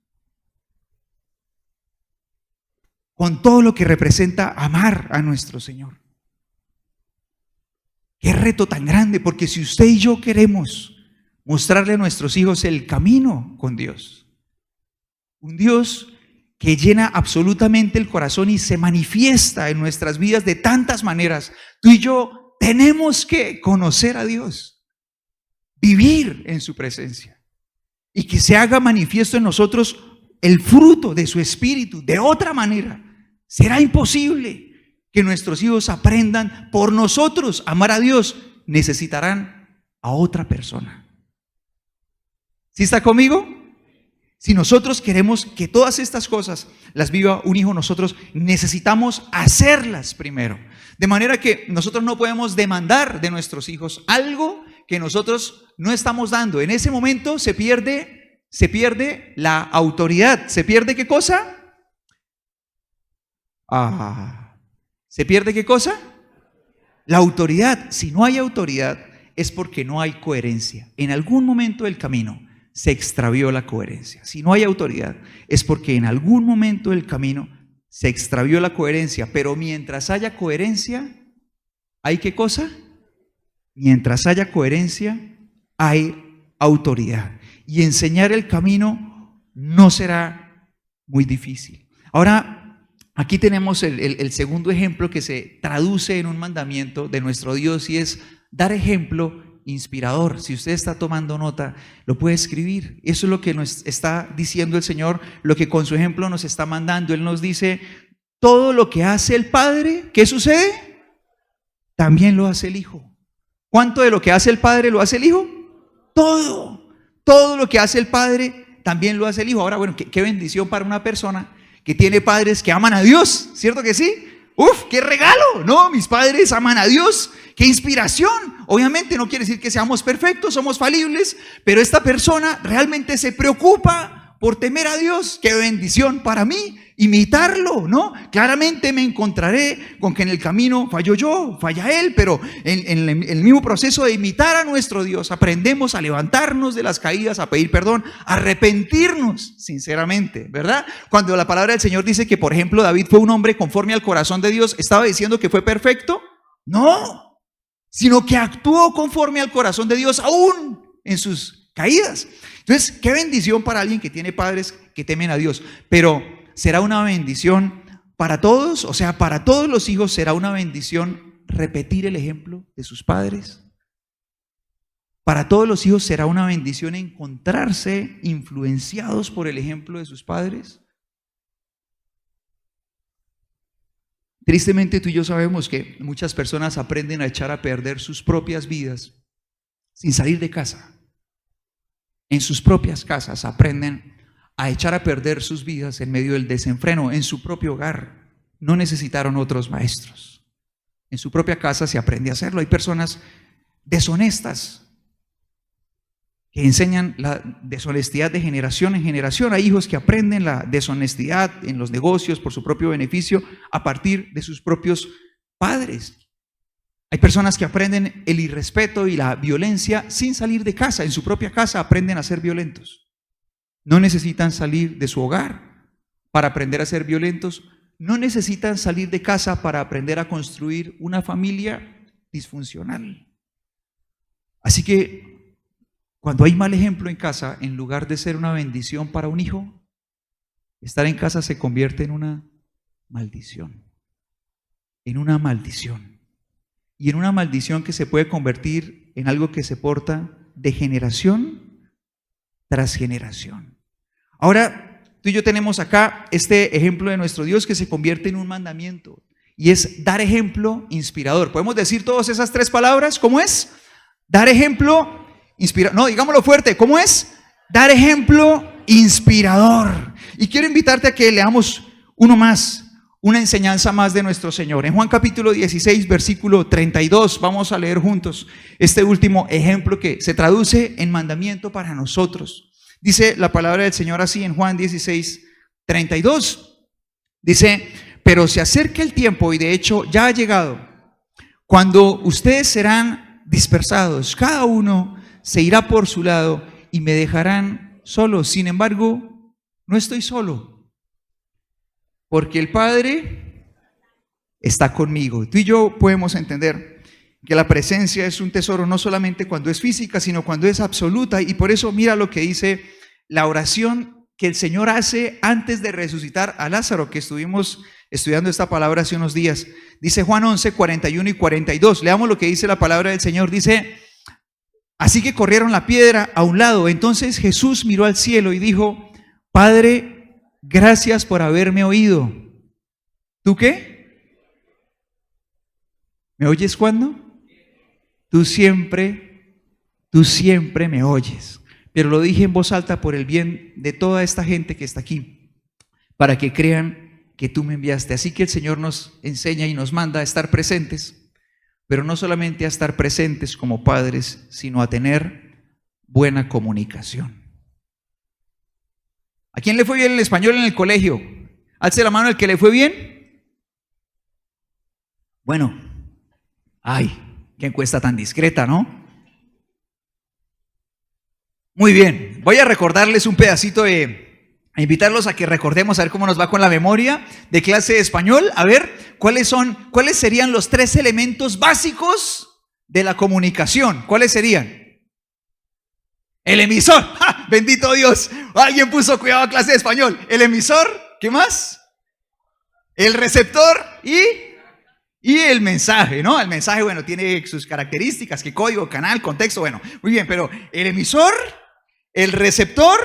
con todo lo que representa amar a nuestro Señor. Qué reto tan grande, porque si usted y yo queremos mostrarle a nuestros hijos el camino con Dios, un Dios que llena absolutamente el corazón y se manifiesta en nuestras vidas de tantas maneras, tú y yo tenemos que conocer a Dios, vivir en su presencia y que se haga manifiesto en nosotros el fruto de su espíritu. De otra manera, será imposible que nuestros hijos aprendan por nosotros a amar a Dios. Necesitarán a otra persona. ¿Sí está conmigo? Si nosotros queremos que todas estas cosas las viva un hijo, nosotros necesitamos hacerlas primero. De manera que nosotros no podemos demandar de nuestros hijos algo que nosotros no estamos dando. En ese momento se pierde la autoridad. ¿Se pierde qué cosa? ¿Se pierde qué cosa? La autoridad. Si no hay autoridad es porque no hay coherencia. En algún momento del camino se extravió la coherencia. Si no hay autoridad es porque en algún momento del camino se extravió la coherencia. Pero mientras haya coherencia, ¿hay qué cosa? Mientras haya coherencia, hay autoridad. Y enseñar el camino no será muy difícil. Ahora, aquí tenemos el segundo ejemplo que se traduce en un mandamiento de nuestro Dios, y es dar ejemplo inspirador. Si usted está tomando nota, lo puede escribir. Eso es lo que nos está diciendo el Señor, lo que con su ejemplo nos está mandando. Él nos dice, todo lo que hace el Padre, ¿qué sucede? También lo hace el Hijo. ¿Cuánto de lo que hace el Padre lo hace el Hijo? Todo. Todo lo que hace el Padre también lo hace el Hijo. Ahora, bueno, qué bendición para una persona que tiene padres que aman a Dios, ¿cierto que sí? ¡Uf! ¡Qué regalo! No, mis padres aman a Dios. ¡Qué inspiración! Obviamente no quiere decir que seamos perfectos, somos falibles, pero esta persona realmente se preocupa por temer a Dios. ¡Qué bendición para mí! Imitarlo, ¿no? Claramente me encontraré con que en el camino fallo yo, falla él, pero en el mismo proceso de imitar a nuestro Dios, aprendemos a levantarnos de las caídas, a pedir perdón, a arrepentirnos sinceramente, ¿verdad? Cuando la palabra del Señor dice que, por ejemplo, David fue un hombre conforme al corazón de Dios, ¿estaba diciendo que fue perfecto? No, sino que actuó conforme al corazón de Dios aún en sus caídas. Entonces, qué bendición para alguien que tiene padres que temen a Dios, pero será una bendición para todos, o sea, para todos los hijos será una bendición repetir el ejemplo de sus padres. Para todos los hijos será una bendición encontrarse influenciados por el ejemplo de sus padres. Tristemente tú y yo sabemos que muchas personas aprenden a echar a perder sus propias vidas sin salir de casa. En sus propias casas aprenden a echar a perder sus vidas en medio del desenfreno, en su propio hogar. No necesitaron otros maestros. En su propia casa se aprende a hacerlo. Hay personas deshonestas que enseñan la deshonestidad de generación en generación. Hay hijos que aprenden la deshonestidad en los negocios por su propio beneficio a partir de sus propios padres. Hay personas que aprenden el irrespeto y la violencia sin salir de casa. En su propia casa aprenden a ser violentos. No necesitan salir de su hogar para aprender a ser violentos. No necesitan salir de casa para aprender a construir una familia disfuncional. Así que cuando hay mal ejemplo en casa, en lugar de ser una bendición para un hijo, estar en casa se convierte en una maldición. En una maldición. Y en una maldición que se puede convertir en algo que se porta de generación tras generación. Ahora, tú y yo tenemos acá este ejemplo de nuestro Dios que se convierte en un mandamiento, y es dar ejemplo inspirador. ¿Podemos decir todas esas tres palabras? ¿Cómo es? Dar ejemplo inspirador. No, digámoslo fuerte. ¿Cómo es? Dar ejemplo inspirador. Y quiero invitarte a que leamos uno más, una enseñanza más de nuestro Señor. En Juan capítulo 16, versículo 32, vamos a leer juntos este último ejemplo que se traduce en mandamiento para nosotros. Dice la palabra del Señor así en Juan 16, 32. Dice, pero se acerca el tiempo, y de hecho ya ha llegado, cuando ustedes serán dispersados, cada uno se irá por su lado y me dejarán solo. Sin embargo, no estoy solo, porque el Padre está conmigo. Tú y yo podemos entender que la presencia es un tesoro no solamente cuando es física, sino cuando es absoluta. Y por eso mira lo que dice la oración que el Señor hace antes de resucitar a Lázaro, que estuvimos estudiando esta palabra hace unos días. Dice Juan 11, 41 y 42. Leamos lo que dice la palabra del Señor. Dice: así que corrieron la piedra a un lado. Entonces Jesús miró al cielo y dijo: Padre, gracias por haberme oído. ¿Tú qué? ¿Me oyes cuándo? Tú siempre me oyes. Pero lo dije en voz alta por el bien de toda esta gente que está aquí, para que crean que tú me enviaste. Así que el Señor nos enseña y nos manda a estar presentes, pero no solamente a estar presentes como padres, sino a tener buena comunicación. ¿A quién le fue bien el español en el colegio? Alce la mano el que le fue bien. Bueno, ay, qué encuesta tan discreta, ¿no? Muy bien, voy a recordarles un pedacito a invitarlos a que recordemos, a ver cómo nos va con la memoria de clase de español. A ver, ¿cuáles serían los 3 elementos básicos de la comunicación? ¿Cuáles serían? El emisor. ¡Ja! Bendito Dios. Alguien puso cuidado a clase de español. El emisor, ¿qué más? El receptor y el mensaje, ¿no? El mensaje, bueno, tiene sus características, que código, canal, contexto, bueno, muy bien, pero el emisor, el receptor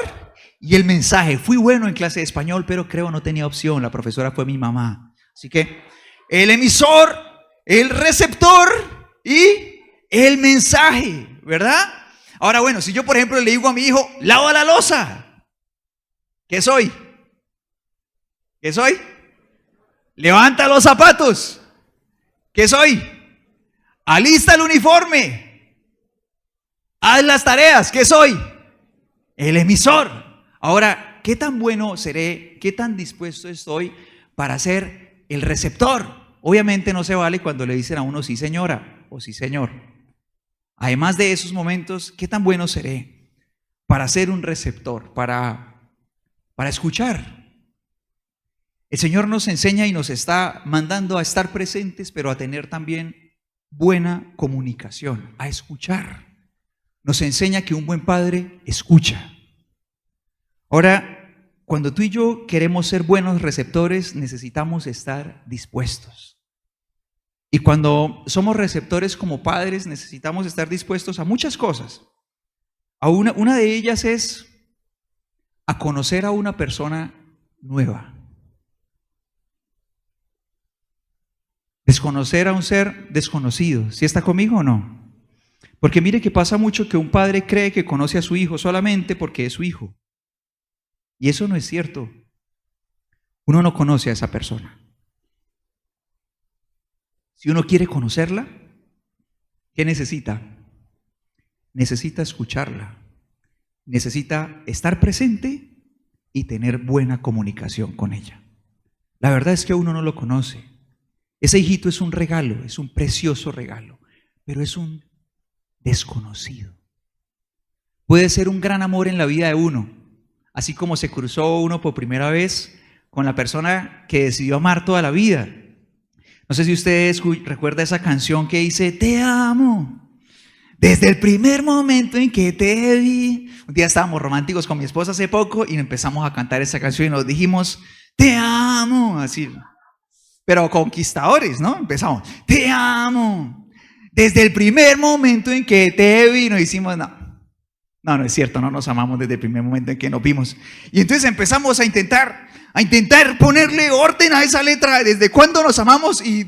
y el mensaje. Fui bueno en clase de español, pero creo no tenía opción. La profesora fue mi mamá. Así que el emisor, el receptor y el mensaje, ¿verdad? Ahora, bueno, si yo, por ejemplo, le digo a mi hijo: lava la loza, ¿qué soy? ¿Qué soy? Levanta los zapatos, ¿qué soy? Alista el uniforme, haz las tareas, ¿qué soy? El emisor. Ahora, ¿qué tan bueno seré? ¿Qué tan dispuesto estoy para ser el receptor? Obviamente no se vale cuando le dicen a uno sí señora o sí señor. Además de esos momentos, ¿qué tan bueno seré para ser un receptor, para escuchar? El Señor nos enseña y nos está mandando a estar presentes, pero a tener también buena comunicación, a escuchar. Nos enseña que un buen padre escucha. Ahora, cuando tú y yo queremos ser buenos receptores, necesitamos estar dispuestos. Y cuando somos receptores como padres, necesitamos estar dispuestos a muchas cosas. Una de ellas es a conocer a una persona nueva. Desconocer a un ser desconocido. ¿Sí está conmigo o no? Porque mire que pasa mucho que un padre cree que conoce a su hijo solamente porque es su hijo. Y eso no es cierto. Uno no conoce a esa persona. Si uno quiere conocerla, ¿qué necesita? Necesita escucharla. Necesita estar presente y tener buena comunicación con ella. La verdad es que uno no lo conoce. Ese hijito es un regalo, es un precioso regalo, pero es un desconocido. Puede ser un gran amor en la vida de uno, así como se cruzó uno por primera vez con la persona que decidió amar toda la vida. No sé si ustedes recuerdan esa canción que dice: te amo desde el primer momento en que te vi. Un día estábamos románticos con mi esposa hace poco y empezamos a cantar esa canción y nos dijimos: te amo, así. Pero conquistadores, ¿no? Empezamos: te amo desde el primer momento en que te vi. Nos hicimos: no es cierto, no nos amamos desde el primer momento en que nos vimos. Y entonces empezamos a intentar ponerle orden a esa letra, desde cuándo nos amamos, y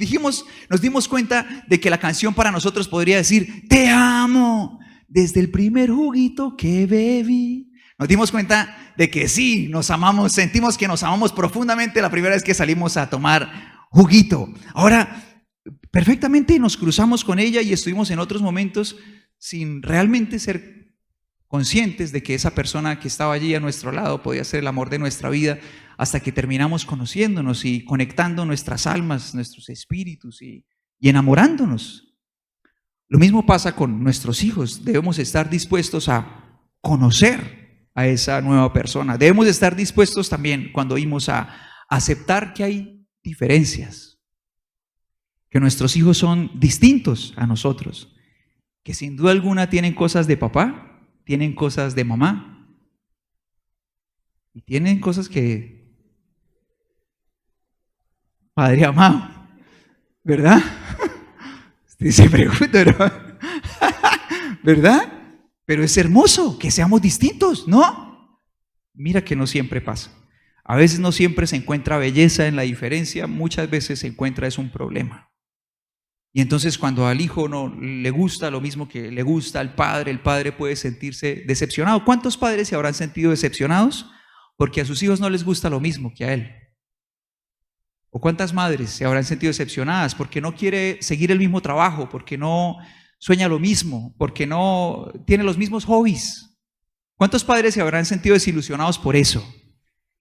nos dimos cuenta de que la canción para nosotros podría decir: te amo desde el primer juguito que bebí. Nos dimos cuenta de que sí, nos amamos, sentimos que nos amamos profundamente la primera vez que salimos a tomar juguito. Ahora, perfectamente nos cruzamos con ella y estuvimos en otros momentos sin realmente ser conscientes de que esa persona que estaba allí a nuestro lado podía ser el amor de nuestra vida, hasta que terminamos conociéndonos y conectando nuestras almas, nuestros espíritus y enamorándonos. Lo mismo pasa con nuestros hijos. Debemos estar dispuestos a conocer a esa nueva persona. Debemos estar dispuestos también, cuando oímos a aceptar que hay diferencias, que nuestros hijos son distintos a nosotros, que sin duda alguna tienen cosas de papá, tienen cosas de mamá, y tienen cosas que padre amado, ¿verdad? Usted se pregunta, ¿no? ¿Verdad? Pero es hermoso que seamos distintos, ¿no? Mira que no siempre pasa. A veces no siempre se encuentra belleza en la diferencia, muchas veces se encuentra es un problema. Y entonces cuando al hijo no le gusta lo mismo que le gusta al padre, el padre puede sentirse decepcionado. ¿Cuántos padres se habrán sentido decepcionados porque a sus hijos no les gusta lo mismo que a él? ¿O cuántas madres se habrán sentido decepcionadas porque no quiere seguir el mismo trabajo, porque no sueña lo mismo, porque no tiene los mismos hobbies? ¿Cuántos padres se habrán sentido desilusionados por eso?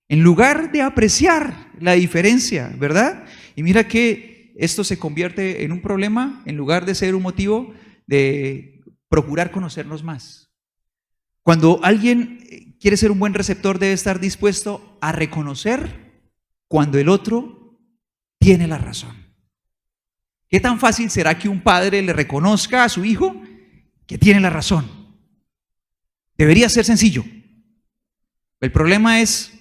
En lugar de apreciar la diferencia, ¿verdad? Y mira que esto se convierte en un problema en lugar de ser un motivo de procurar conocernos más. Cuando alguien quiere ser un buen receptor, debe estar dispuesto a reconocer cuando el otro tiene la razón. ¿Qué tan fácil será que un padre le reconozca a su hijo que tiene la razón? Debería ser sencillo. El problema es,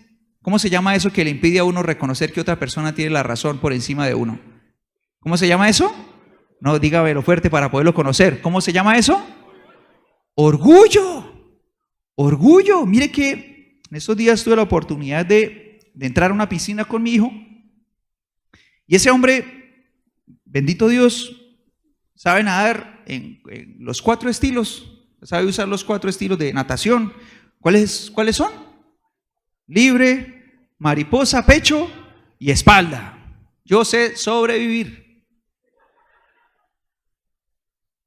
¿cómo se llama eso que le impide a uno reconocer que otra persona tiene la razón por encima de uno? ¿Cómo se llama eso? No, dígamelo fuerte para poderlo conocer. ¿Cómo se llama eso? Orgullo. Orgullo. Mire que en estos días tuve la oportunidad de entrar a una piscina con mi hijo. Y ese hombre, bendito Dios, sabe nadar en los 4 estilos. Sabe usar los 4 estilos de natación. ¿Cuáles son? Libre, mariposa, pecho y espalda. Yo sé sobrevivir.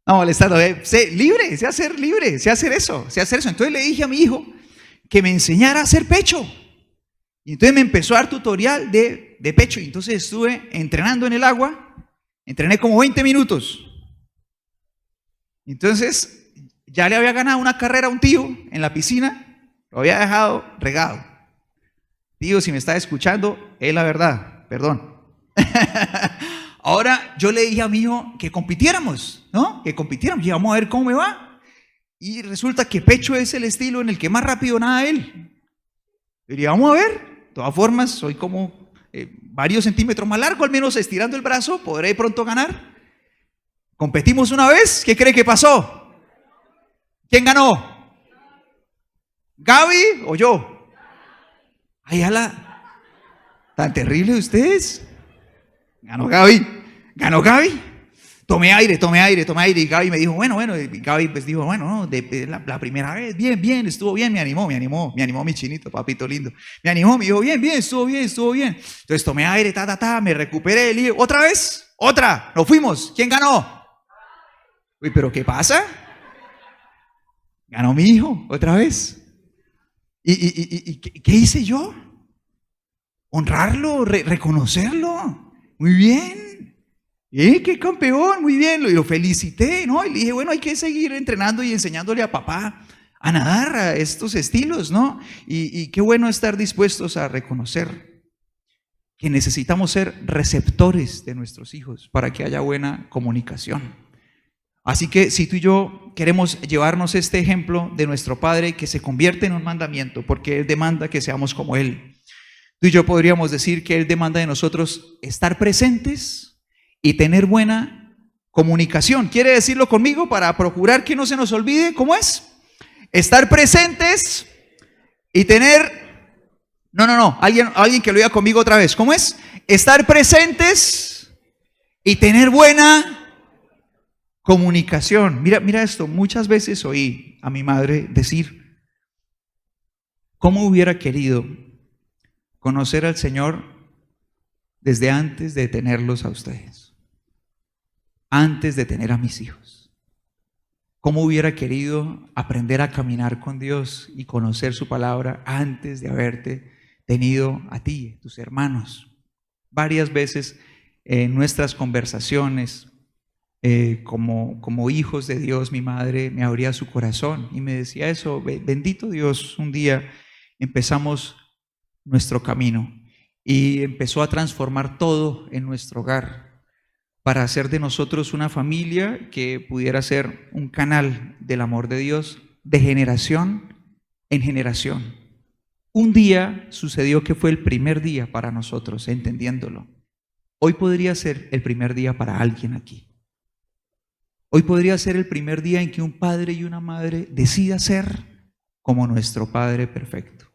No, molestando, sé libre, sé hacer libre, sé hacer eso, sé hacer eso. Entonces le dije a mi hijo que me enseñara a hacer pecho. Y entonces me empezó a dar tutorial de pecho. Y entonces estuve entrenando en el agua, entrené como 20 minutos. Entonces ya le había ganado una carrera a un tío en la piscina, lo había dejado regado. Tío, si me está escuchando, es la verdad, perdón. Ahora yo le dije a mi hijo que compitiéramos, ¿no? Que compitiéramos y vamos a ver cómo me va. Y resulta que pecho es el estilo en el que más rápido nada él. Y vamos a ver. De todas formas, soy como varios centímetros más largo, al menos estirando el brazo, podré pronto ganar. Competimos una vez, ¿qué cree que pasó? ¿Quién ganó? ¿Gaby o yo? Ay, ala, tan terrible ustedes. Ganó Gaby. Ganó Gaby. Tomé aire. Y Gaby me dijo, bueno. Y Gaby pues dijo, bueno, no, la primera vez, bien, estuvo bien, me animó mi chinito, papito lindo. Me animó, me dijo, bien, estuvo bien. Entonces tomé aire, me recuperé. Y otra vez, nos fuimos. ¿Quién ganó? Uy, pero ¿qué pasa? Ganó mi hijo, otra vez. ¿Y qué hice yo? Honrarlo, reconocerlo. Muy bien. ¡Qué campeón! Muy bien. Y lo felicité, ¿no? Y le dije, bueno, hay que seguir entrenando y enseñándole a papá a nadar a estos estilos, ¿no? Y qué bueno estar dispuestos a reconocer que necesitamos ser receptores de nuestros hijos para que haya buena comunicación. Así que si tú y yo queremos llevarnos este ejemplo de nuestro Padre que se convierte en un mandamiento, porque Él demanda que seamos como Él, tú y yo podríamos decir que Él demanda de nosotros estar presentes y tener buena comunicación. ¿Quiere decirlo conmigo para procurar que no se nos olvide? ¿Cómo es? Estar presentes y tener... No. Alguien que lo diga conmigo otra vez. ¿Cómo es? Estar presentes y tener buena comunicación. Mira esto. Muchas veces oí a mi madre decir, ¿cómo hubiera querido conocer al Señor desde antes de tenerlos a ustedes? Antes de tener a mis hijos. ¿Cómo hubiera querido aprender a caminar con Dios y conocer su palabra antes de haberte tenido a ti, tus hermanos? Varias veces en nuestras conversaciones como hijos de Dios, mi madre me abría su corazón y me decía eso, bendito Dios, un día empezamos nuestro camino y empezó a transformar todo en nuestro hogar para hacer de nosotros una familia que pudiera ser un canal del amor de Dios de generación en generación. Un día sucedió que fue el primer día para nosotros, entendiéndolo. Hoy podría ser el primer día para alguien aquí. Hoy podría ser el primer día en que un padre y una madre decida ser como nuestro Padre perfecto.